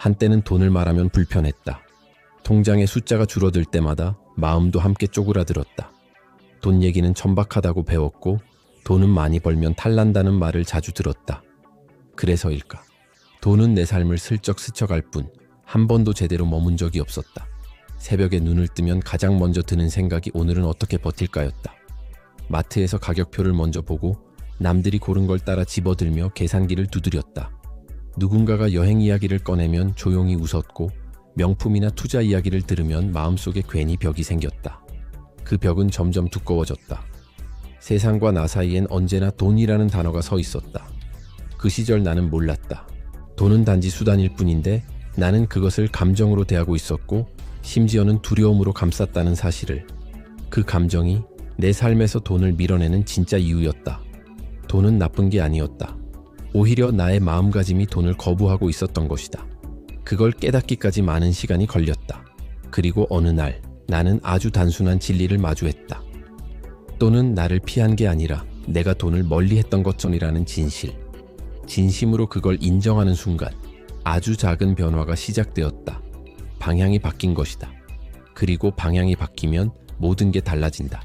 한때는 돈을 말하면 불편했다. 통장의 숫자가 줄어들 때마다 마음도 함께 쪼그라들었다. 돈 얘기는 천박하다고 배웠고 돈은 많이 벌면 탈난다는 말을 자주 들었다. 그래서일까? 돈은 내 삶을 슬쩍 스쳐갈 뿐 한 번도 제대로 머문 적이 없었다. 새벽에 눈을 뜨면 가장 먼저 드는 생각이 오늘은 어떻게 버틸까였다. 마트에서 가격표를 먼저 보고 남들이 고른 걸 따라 집어들며 계산기를 두드렸다. 누군가가 여행 이야기를 꺼내면 조용히 웃었고 명품이나 투자 이야기를 들으면 마음속에 괜히 벽이 생겼다. 그 벽은 점점 두꺼워졌다. 세상과 나 사이엔 언제나 돈이라는 단어가 서 있었다. 그 시절 나는 몰랐다. 돈은 단지 수단일 뿐인데 나는 그것을 감정으로 대하고 있었고 심지어는 두려움으로 감쌌다는 사실을. 그 감정이 내 삶에서 돈을 밀어내는 진짜 이유였다. 돈은 나쁜 게 아니었다. 오히려 나의 마음가짐이 돈을 거부하고 있었던 것이다. 그걸 깨닫기까지 많은 시간이 걸렸다. 그리고 어느 날 나는 아주 단순한 진리를 마주했다. 돈은 나를 피한 게 아니라 내가 돈을 멀리했던 것뿐이라는 진실. 진심으로 그걸 인정하는 순간 아주 작은 변화가 시작되었다. 방향이 바뀐 것이다. 그리고 방향이 바뀌면 모든 게 달라진다.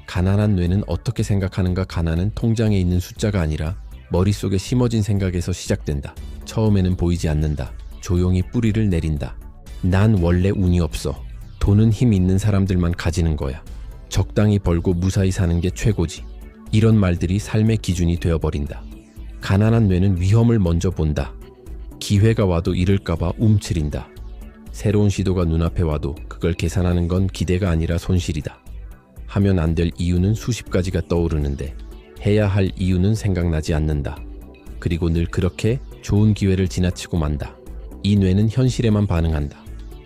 가난한 뇌는 어떻게 생각하는가? 가난은 통장에 있는 숫자가 아니라 머릿속에 심어진 생각에서 시작된다. 처음에는 보이지 않는다. 조용히 뿌리를 내린다. 난 원래 운이 없어. 돈은 힘 있는 사람들만 가지는 거야. 적당히 벌고 무사히 사는 게 최고지. 이런 말들이 삶의 기준이 되어버린다. 가난한 뇌는 위험을 먼저 본다. 기회가 와도 잃을까봐 움츠린다. 새로운 시도가 눈앞에 와도 그걸 계산하는 건 기대가 아니라 손실이다. 하면 안 될 이유는 수십 가지가 떠오르는데 해야 할 이유는 생각나지 않는다. 그리고 늘 그렇게 좋은 기회를 지나치고 만다. 이 뇌는 현실에만 반응한다.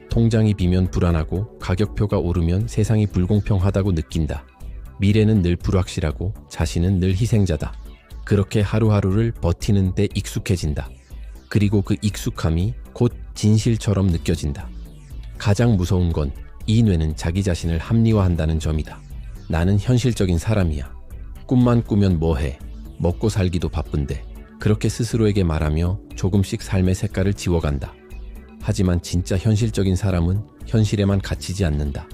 통장이 비면 불안하고 가격표가 오르면 세상이 불공평하다고 느낀다. 미래는 늘 불확실하고 자신은 늘 희생자다. 그렇게 하루하루를 버티는 데 익숙해진다. 그리고 그 익숙함이 곧 진실처럼 느껴진다. 가장 무서운 건 이 뇌는 자기 자신을 합리화한다는 점이다. 나는 현실적인 사람이야. 꿈만 꾸면 뭐해. 먹고 살기도 바쁜데. 그렇게 스스로에게 말하며 조금씩 삶의 색깔을 지워간다. 하지만 진짜 현실적인 사람은 현실에만 갇히지 않는다.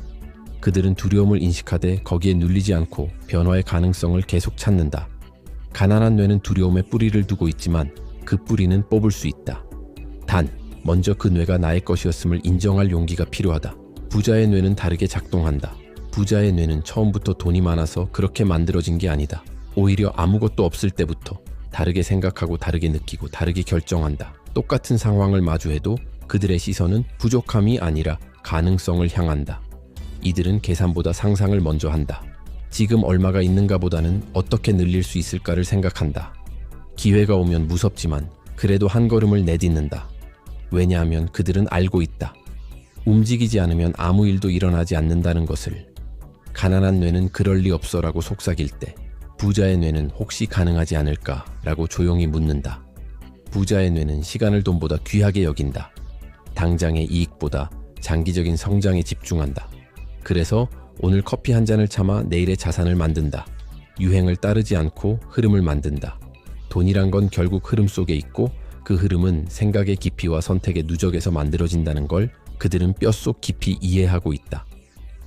그들은 두려움을 인식하되 거기에 눌리지 않고 변화의 가능성을 계속 찾는다. 가난한 뇌는 두려움에 뿌리를 두고 있지만 그 뿌리는 뽑을 수 있다. 단, 먼저 그 뇌가 나의 것이었음을 인정할 용기가 필요하다. 부자의 뇌는 다르게 작동한다. 부자의 뇌는 처음부터 돈이 많아서 그렇게 만들어진 게 아니다. 오히려 아무것도 없을 때부터 다르게 생각하고 다르게 느끼고 다르게 결정한다. 똑같은 상황을 마주해도 그들의 시선은 부족함이 아니라 가능성을 향한다. 이들은 계산보다 상상을 먼저 한다. 지금 얼마가 있는가 보다는 어떻게 늘릴 수 있을까를 생각한다. 기회가 오면 무섭지만 그래도 한 걸음을 내딛는다. 왜냐하면 그들은 알고 있다. 움직이지 않으면 아무 일도 일어나지 않는다는 것을. 가난한 뇌는 그럴 리 없어라고 속삭일 때 부자의 뇌는 혹시 가능하지 않을까라고 조용히 묻는다. 부자의 뇌는 시간을 돈보다 귀하게 여긴다. 당장의 이익보다 장기적인 성장에 집중한다. 그래서 오늘 커피 한 잔을 참아 내일의 자산을 만든다. 유행을 따르지 않고 흐름을 만든다. 돈이란 건 결국 흐름 속에 있고 그 흐름은 생각의 깊이와 선택의 누적에서 만들어진다는 걸 그들은 뼛속 깊이 이해하고 있다.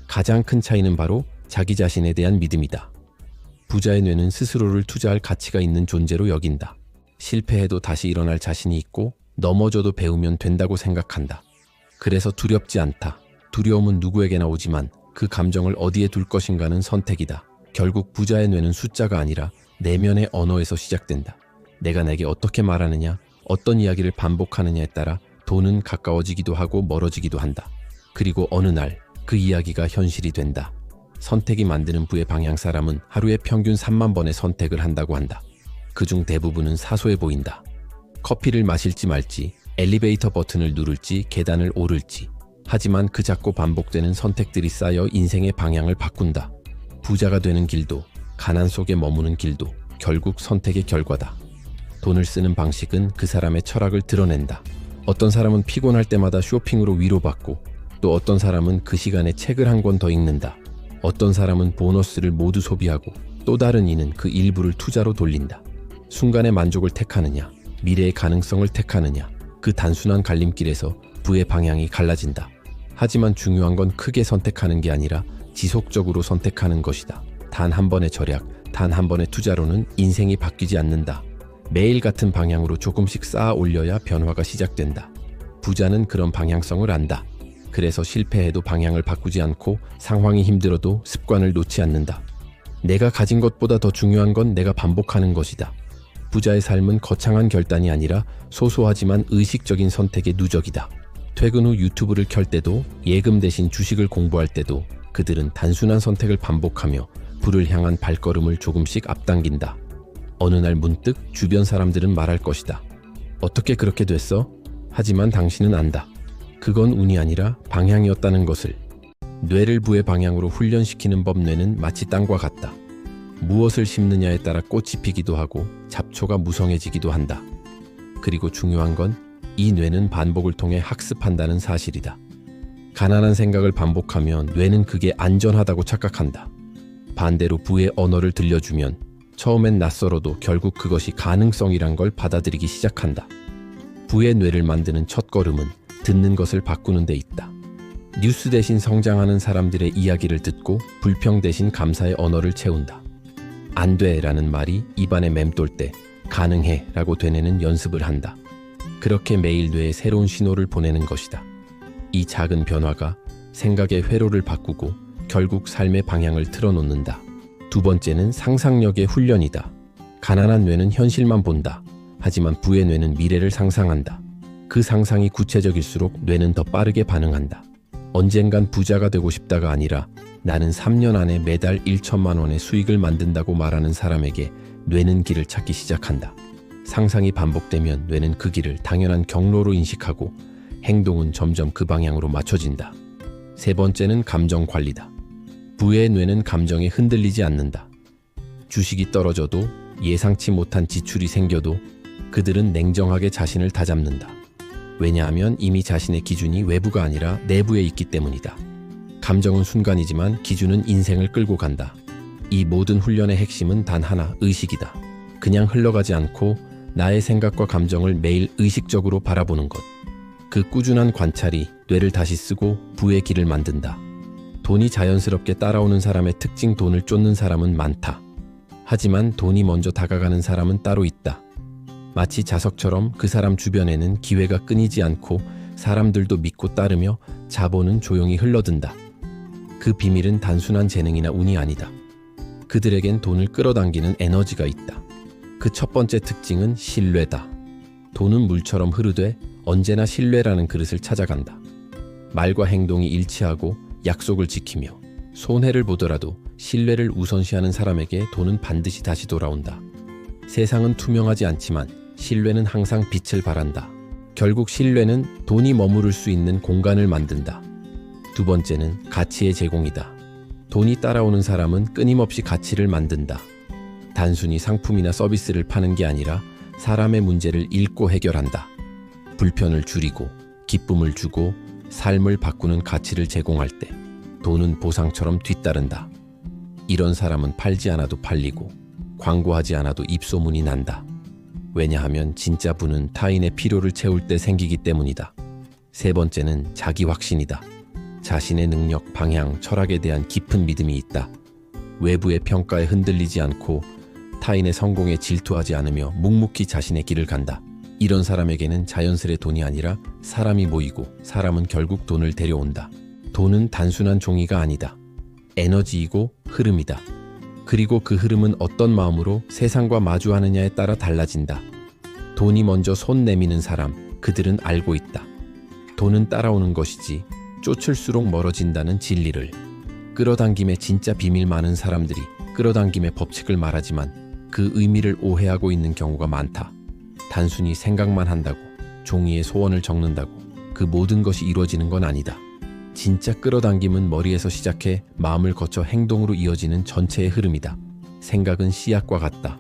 가장 큰 차이는 바로 자기 자신에 대한 믿음이다. 부자의 뇌는 스스로를 투자할 가치가 있는 존재로 여긴다. 실패해도 다시 일어날 자신이 있고 넘어져도 배우면 된다고 생각한다. 그래서 두렵지 않다. 두려움은 누구에게나 오지만 그 감정을 어디에 둘 것인가는 선택이다. 결국 부자의 뇌는 숫자가 아니라 내면의 언어에서 시작된다. 내가 내게 어떻게 말하느냐, 어떤 이야기를 반복하느냐에 따라 돈은 가까워지기도 하고 멀어지기도 한다. 그리고 어느 날 그 이야기가 현실이 된다. 선택이 만드는 부의 방향. 사람은 하루에 평균 3만 번의 선택을 한다고 한다. 그중 대부분은 사소해 보인다. 커피를 마실지 말지, 엘리베이터 버튼을 누를지, 계단을 오를지. 하지만 그 작고 반복되는 선택들이 쌓여 인생의 방향을 바꾼다. 부자가 되는 길도, 가난 속에 머무는 길도 결국 선택의 결과다. 돈을 쓰는 방식은 그 사람의 철학을 드러낸다. 어떤 사람은 피곤할 때마다 쇼핑으로 위로받고 또 어떤 사람은 그 시간에 책을 한 권 더 읽는다. 어떤 사람은 보너스를 모두 소비하고 또 다른 이는 그 일부를 투자로 돌린다. 순간의 만족을 택하느냐, 미래의 가능성을 택하느냐, 그 단순한 갈림길에서 부의 방향이 갈라진다. 하지만 중요한 건 크게 선택하는 게 아니라 지속적으로 선택하는 것이다. 단 한 번의 절약, 단 한 번의 투자로는 인생이 바뀌지 않는다. 매일 같은 방향으로 조금씩 쌓아 올려야 변화가 시작된다. 부자는 그런 방향성을 안다. 그래서 실패해도 방향을 바꾸지 않고 상황이 힘들어도 습관을 놓지 않는다. 내가 가진 것보다 더 중요한 건 내가 반복하는 것이다. 부자의 삶은 거창한 결단이 아니라 소소하지만 의식적인 선택의 누적이다. 퇴근 후 유튜브를 켤 때도, 예금 대신 주식을 공부할 때도 그들은 단순한 선택을 반복하며 부를 향한 발걸음을 조금씩 앞당긴다. 어느 날 문득 주변 사람들은 말할 것이다. 어떻게 그렇게 됐어? 하지만 당신은 안다. 그건 운이 아니라 방향이었다는 것을. 뇌를 부의 방향으로 훈련시키는 법. 뇌는 마치 땅과 같다. 무엇을 심느냐에 따라 꽃이 피기도 하고 잡초가 무성해지기도 한다. 그리고 중요한 건 이 뇌는 반복을 통해 학습한다는 사실이다. 가난한 생각을 반복하면 뇌는 그게 안전하다고 착각한다. 반대로 부의 언어를 들려주면 처음엔 낯설어도 결국 그것이 가능성이란 걸 받아들이기 시작한다. 부의 뇌를 만드는 첫 걸음은 듣는 것을 바꾸는 데 있다. 뉴스 대신 성장하는 사람들의 이야기를 듣고 불평 대신 감사의 언어를 채운다. 안 돼라는 말이 입안에 맴돌 때 가능해라고 되뇌는 연습을 한다. 그렇게 매일 뇌에 새로운 신호를 보내는 것이다. 이 작은 변화가 생각의 회로를 바꾸고 결국 삶의 방향을 틀어놓는다. 두 번째는 상상력의 훈련이다. 가난한 뇌는 현실만 본다. 하지만 부의 뇌는 미래를 상상한다. 그 상상이 구체적일수록 뇌는 더 빠르게 반응한다. 언젠간 부자가 되고 싶다가 아니라 나는 3년 안에 매달 1천만 원의 수익을 만든다고 말하는 사람에게 뇌는 길을 찾기 시작한다. 상상이 반복되면 뇌는 그 길을 당연한 경로로 인식하고 행동은 점점 그 방향으로 맞춰진다. 세 번째는 감정 관리다. 부의 뇌는 감정에 흔들리지 않는다. 주식이 떨어져도 예상치 못한 지출이 생겨도 그들은 냉정하게 자신을 다잡는다. 왜냐하면 이미 자신의 기준이 외부가 아니라 내부에 있기 때문이다. 감정은 순간이지만 기준은 인생을 끌고 간다. 이 모든 훈련의 핵심은 단 하나, 의식이다. 그냥 흘러가지 않고 나의 생각과 감정을 매일 의식적으로 바라보는 것. 그 꾸준한 관찰이 뇌를 다시 쓰고 부의 길을 만든다. 돈이 자연스럽게 따라오는 사람의 특징. 돈을 쫓는 사람은 많다. 하지만 돈이 먼저 다가가는 사람은 따로 있다. 마치 자석처럼 그 사람 주변에는 기회가 끊이지 않고 사람들도 믿고 따르며 자본은 조용히 흘러든다. 그 비밀은 단순한 재능이나 운이 아니다. 그들에겐 돈을 끌어당기는 에너지가 있다. 그 첫 번째 특징은 신뢰다. 돈은 물처럼 흐르되 언제나 신뢰라는 그릇을 찾아간다. 말과 행동이 일치하고 약속을 지키며 손해를 보더라도 신뢰를 우선시하는 사람에게 돈은 반드시 다시 돌아온다. 세상은 투명하지 않지만 신뢰는 항상 빛을 발한다. 결국 신뢰는 돈이 머무를 수 있는 공간을 만든다. 두 번째는 가치의 제공이다. 돈이 따라오는 사람은 끊임없이 가치를 만든다. 단순히 상품이나 서비스를 파는 게 아니라 사람의 문제를 읽고 해결한다. 불편을 줄이고 기쁨을 주고 삶을 바꾸는 가치를 제공할 때 돈은 보상처럼 뒤따른다. 이런 사람은 팔지 않아도 팔리고 광고하지 않아도 입소문이 난다. 왜냐하면 진짜 부는 타인의 필요를 채울 때 생기기 때문이다. 세 번째는 자기 확신이다. 자신의 능력, 방향, 철학에 대한 깊은 믿음이 있다. 외부의 평가에 흔들리지 않고 타인의 성공에 질투하지 않으며 묵묵히 자신의 길을 간다. 이런 사람에게는 자연스레 돈이 아니라 사람이 모이고 사람은 결국 돈을 데려온다. 돈은 단순한 종이가 아니다. 에너지이고 흐름이다. 그리고 그 흐름은 어떤 마음으로 세상과 마주하느냐에 따라 달라진다. 돈이 먼저 손 내미는 사람, 그들은 알고 있다. 돈은 따라오는 것이지 쫓을수록 멀어진다는 진리를. 끌어당김의 진짜 비밀. 많은 사람들이 끌어당김의 법칙을 말하지만 그 의미를 오해하고 있는 경우가 많다. 단순히 생각만 한다고, 종이에 소원을 적는다고 그 모든 것이 이루어지는 건 아니다. 진짜 끌어당김은 머리에서 시작해 마음을 거쳐 행동으로 이어지는 전체의 흐름이다. 생각은 씨앗과 같다.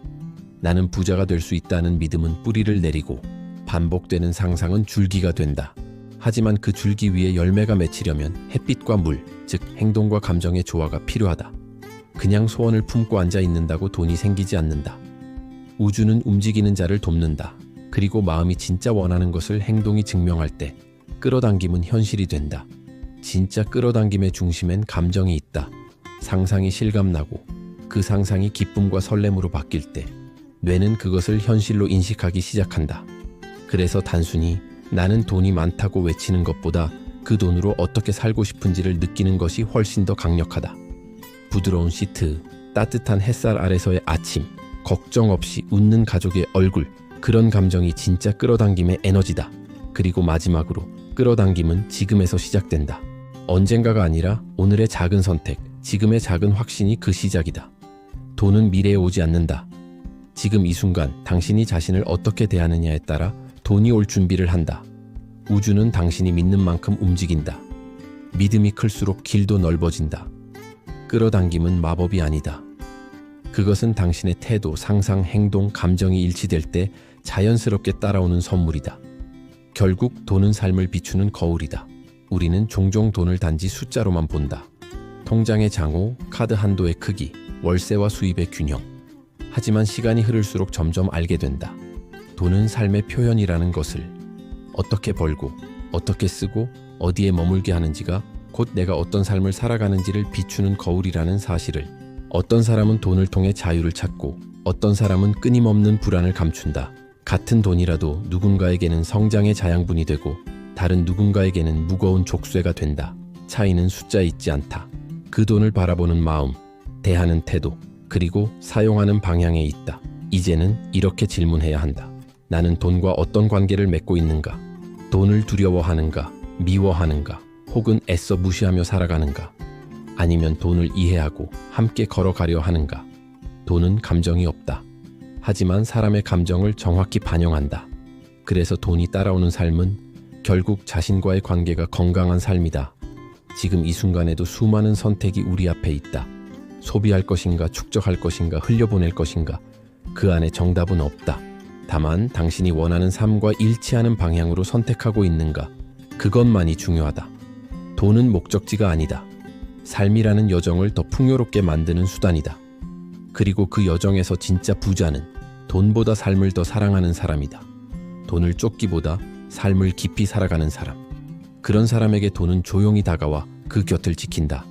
나는 부자가 될 수 있다는 믿음은 뿌리를 내리고 반복되는 상상은 줄기가 된다. 하지만 그 줄기 위에 열매가 맺히려면 햇빛과 물, 즉 행동과 감정의 조화가 필요하다. 그냥 소원을 품고 앉아 있는다고 돈이 생기지 않는다. 우주는 움직이는 자를 돕는다. 그리고 마음이 진짜 원하는 것을 행동이 증명할 때 끌어당김은 현실이 된다. 진짜 끌어당김의 중심엔 감정이 있다. 상상이 실감나고 그 상상이 기쁨과 설렘으로 바뀔 때 뇌는 그것을 현실로 인식하기 시작한다. 그래서 단순히 나는 돈이 많다고 외치는 것보다 그 돈으로 어떻게 살고 싶은지를 느끼는 것이 훨씬 더 강력하다. 부드러운 시트, 따뜻한 햇살 아래서의 아침, 걱정 없이 웃는 가족의 얼굴, 그런 감정이 진짜 끌어당김의 에너지다. 그리고 마지막으로 끌어당김은 지금에서 시작된다. 언젠가가 아니라 오늘의 작은 선택, 지금의 작은 확신이 그 시작이다. 돈은 미래에 오지 않는다. 지금 이 순간 당신이 자신을 어떻게 대하느냐에 따라 돈이 올 준비를 한다. 우주는 당신이 믿는 만큼 움직인다. 믿음이 클수록 길도 넓어진다. 끌어당김은 마법이 아니다. 그것은 당신의 태도, 상상, 행동, 감정이 일치될 때 자연스럽게 따라오는 선물이다. 결국 돈은 삶을 비추는 거울이다. 우리는 종종 돈을 단지 숫자로만 본다. 통장의 장호, 카드 한도의 크기, 월세와 수입의 균형. 하지만 시간이 흐를수록 점점 알게 된다. 돈은 삶의 표현이라는 것을. 어떻게 벌고, 어떻게 쓰고, 어디에 머물게 하는지가 곧 내가 어떤 삶을 살아가는지를 비추는 거울이라는 사실을. 어떤 사람은 돈을 통해 자유를 찾고, 어떤 사람은 끊임없는 불안을 감춘다. 같은 돈이라도 누군가에게는 성장의 자양분이 되고 다른 누군가에게는 무거운 족쇄가 된다. 차이는 숫자에 있지 않다. 그 돈을 바라보는 마음, 대하는 태도, 그리고 사용하는 방향에 있다. 이제는 이렇게 질문해야 한다. 나는 돈과 어떤 관계를 맺고 있는가? 돈을 두려워하는가? 미워하는가? 혹은 애써 무시하며 살아가는가? 아니면 돈을 이해하고 함께 걸어가려 하는가? 돈은 감정이 없다. 하지만 사람의 감정을 정확히 반영한다. 그래서 돈이 따라오는 삶은 결국 자신과의 관계가 건강한 삶이다. 지금 이 순간에도 수많은 선택이 우리 앞에 있다. 소비할 것인가, 축적할 것인가, 흘려보낼 것인가. 그 안에 정답은 없다. 다만 당신이 원하는 삶과 일치하는 방향으로 선택하고 있는가. 그것만이 중요하다. 돈은 목적지가 아니다. 삶이라는 여정을 더 풍요롭게 만드는 수단이다. 그리고 그 여정에서 진짜 부자는 돈보다 삶을 더 사랑하는 사람이다. 돈을 쫓기보다 삶을 깊이 살아가는 사람. 그런 사람에게 돈은 조용히 다가와 그 곁을 지킨다.